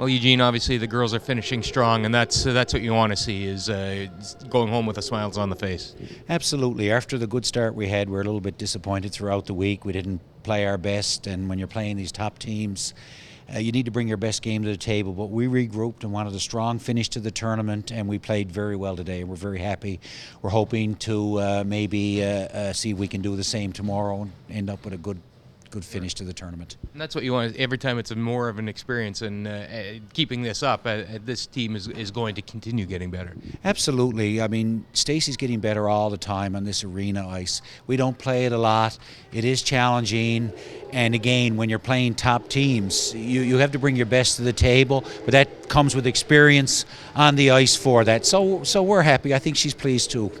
Well, Eugene, obviously the girls are finishing strong, and that's what you want to see is going home with a smile on the face. Absolutely. After the good start we had, we're a little bit disappointed throughout the week. We didn't play our best, and when you're playing these top teams, you need to bring your best game to the table. But we regrouped and wanted a strong finish to the tournament, and we played very well today. We're very happy. We're hoping to maybe see if we can do the same tomorrow and end up with a good finish to the tournament. And that's what you want. Every time it's more of an experience, and keeping this up, this team is going to continue getting better. Absolutely. I mean, Stacey's getting better all the time on this arena ice. We don't play it a lot. It is challenging. And again, when you're playing top teams, you have to bring your best to the table, but that comes with experience on the ice for that. So we're happy. I think she's pleased too.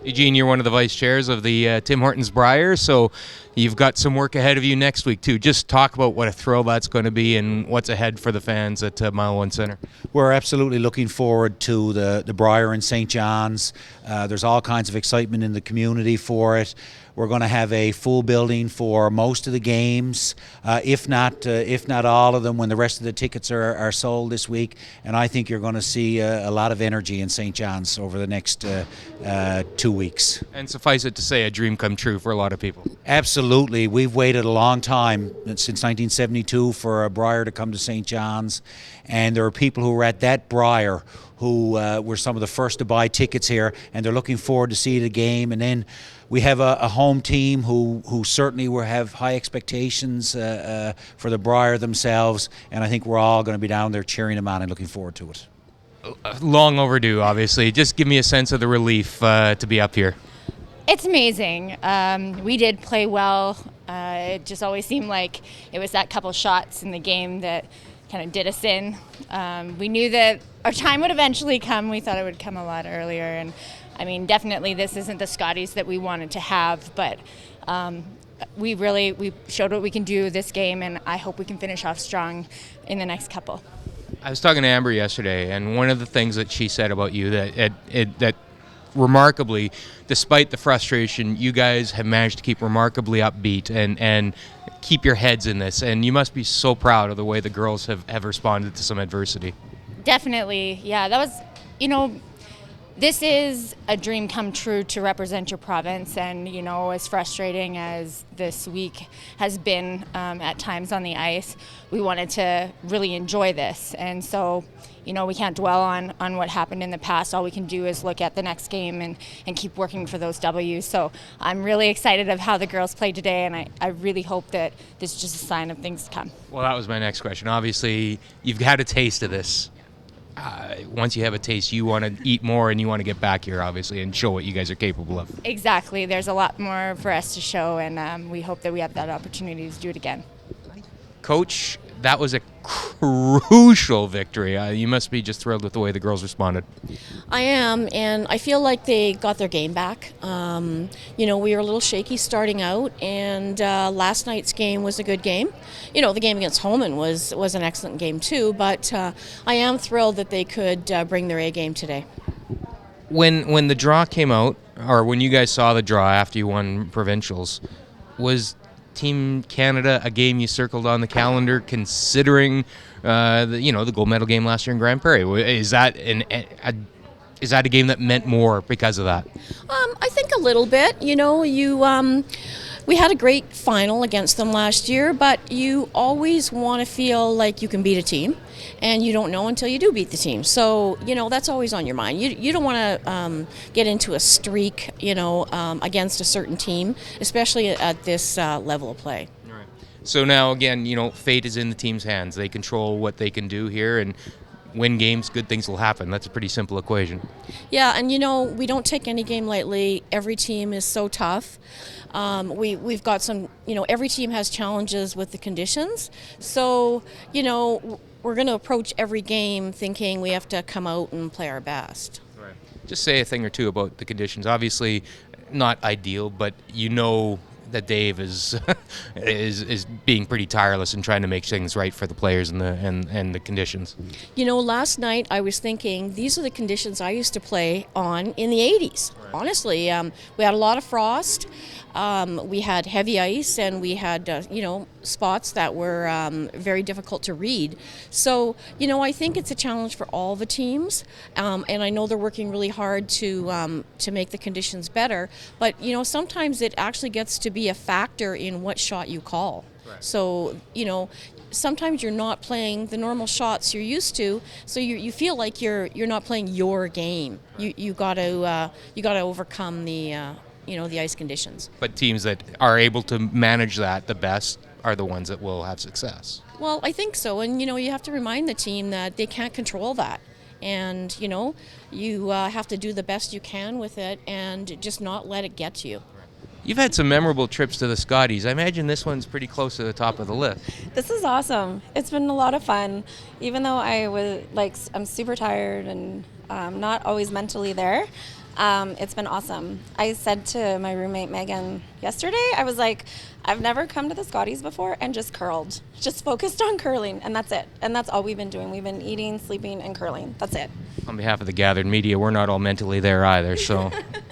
Eugene, you're one of the vice chairs of the Tim Hortons Brier, so you've got some work ahead of you next week too. Just talk about what a thrill that's going to be and what's ahead for the fans at Mile One Center. We're absolutely looking forward to the Brier in St. John's. There's all kinds of excitement in the community for it. We're going to have a full building for most of the games, if not all of them, when the rest of the tickets are sold this week. And I think you're going to see a lot of energy in St. John's over the next 2 weeks. And suffice it to say, a dream come true for a lot of people. Absolutely. We've waited a long time, since 1972, for a Brier to come to St. John's. And there are people who were at that Brier who were some of the first to buy tickets here, and they're looking forward to see the game. And then we have a home team who certainly will have high expectations for the Brier themselves, and I think we're all going to be down there cheering them on and looking forward to it. Long overdue, obviously. Just give me a sense of the relief to be up here. It's amazing. We did play well. It just always seemed like it was that couple shots in the game that kind of did us in. We knew that our time would eventually come. We thought it would come a lot earlier. And I mean, definitely this isn't the Scotties that we wanted to have, but we showed what we can do this game, and I hope we can finish off strong in the next couple. I was talking to Amber yesterday, and one of the things that she said about you that remarkably, despite the frustration, you guys have managed to keep remarkably upbeat and keep your heads in this. And you must be so proud of the way the girls have responded to some adversity. Definitely, yeah. That was, this is a dream come true to represent your province, and as frustrating as this week has been at times on the ice, we wanted to really enjoy this. And so we can't dwell on what happened in the past. All we can do is look at the next game and keep working for those W's. So I'm really excited of how the girls played today, and I really hope that this is just a sign of things to come. Well, that was my next question. Obviously, you've had a taste of this. Once you have a taste, you want to eat more and you want to get back here, obviously, and show what you guys are capable of. Exactly. There's a lot more for us to show, and we hope that we have that opportunity to do it again. Coach, that was a crucial victory. You must be just thrilled with the way the girls responded. I am, and I feel like they got their game back. We were a little shaky starting out, and last night's game was a good game. The game against Holman was an excellent game too, but I am thrilled that they could bring their A game today. When the draw came out, or when you guys saw the draw after you won provincials, was Team Canada a game you circled on the calendar, considering the gold medal game last year in Grand Prairie? Is that a game that meant more because of that? I think a little bit. We had a great final against them last year, but you always want to feel like you can beat a team, and you don't know until you do beat the team. So, that's always on your mind. You don't want to get into a streak, against a certain team, especially at this level of play. All right. So now, again, fate is in the team's hands. They control what they can do here, and win games, good things will happen. That's a pretty simple equation. Yeah, and we don't take any game lightly. Every team is so tough. We've got some, every team has challenges with the conditions. So, we're going to approach every game thinking we have to come out and play our best. Right. Just say a thing or two about the conditions. Obviously, not ideal, but that Dave is is being pretty tireless in trying to make things right for the players and the conditions. You know, last night I was thinking these are the conditions I used to play on in the 80s. Right. Honestly, we had a lot of frost. We had heavy ice, and we had, spots that were very difficult to read. So, I think it's a challenge for all the teams, and I know they're working really hard to make the conditions better. But, sometimes it actually gets to be a factor in what shot you call. Right. So, sometimes you're not playing the normal shots you're used to, so you feel like you're not playing your game. Right. You got to overcome the ice conditions. But teams that are able to manage that the best are the ones that will have success. Well, I think so. And, you have to remind the team that they can't control that. And, you have to do the best you can with it and just not let it get to you. You've had some memorable trips to the Scotties. I imagine this one's pretty close to the top of the list. This is awesome. It's been a lot of fun. Even though I'm super tired and not always mentally there. It's been awesome. I said to my roommate Megan yesterday, I was like, I've never come to the Scotties before and just curled. Just focused on curling, and that's it. And that's all we've been doing. We've been eating, sleeping, and curling. That's it. On behalf of the gathered media, we're not all mentally there either, so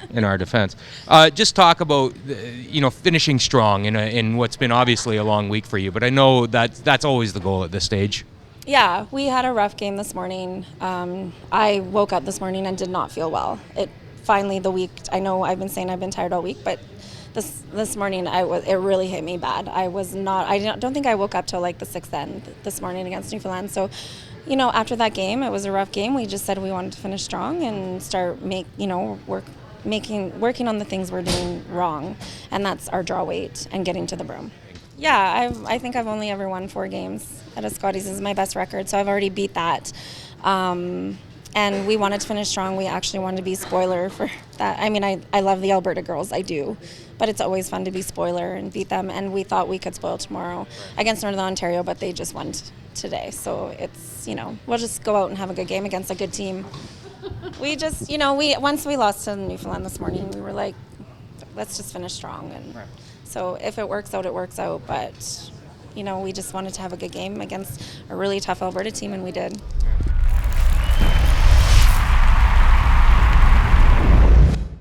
in our defense. Just talk about, finishing strong in what's been obviously a long week for you, but I know that's always the goal at this stage. Yeah, we had a rough game this morning. I woke up this morning and did not feel well. Finally, the week, I know I've been saying I've been tired all week, but this morning it really hit me bad. I don't think I woke up till like the 6th end this morning against Newfoundland. So, after that game, it was a rough game. We just said we wanted to finish strong and start working on the things we're doing wrong, and that's our draw weight and getting to the broom. Yeah, I think I've only ever won 4 games at a Scotties. Is my best record, so I've already beat that. And we wanted to finish strong. We actually wanted to be spoiler for that. I mean, I love the Alberta girls, I do. But it's always fun to be spoiler and beat them. And we thought we could spoil tomorrow against Northern Ontario, but they just won today. So it's, we'll just go out and have a good game against a good team. We just, once we lost to Newfoundland this morning, we were like, let's just finish strong. And so if it works out, it works out. But, we just wanted to have a good game against a really tough Alberta team, and we did.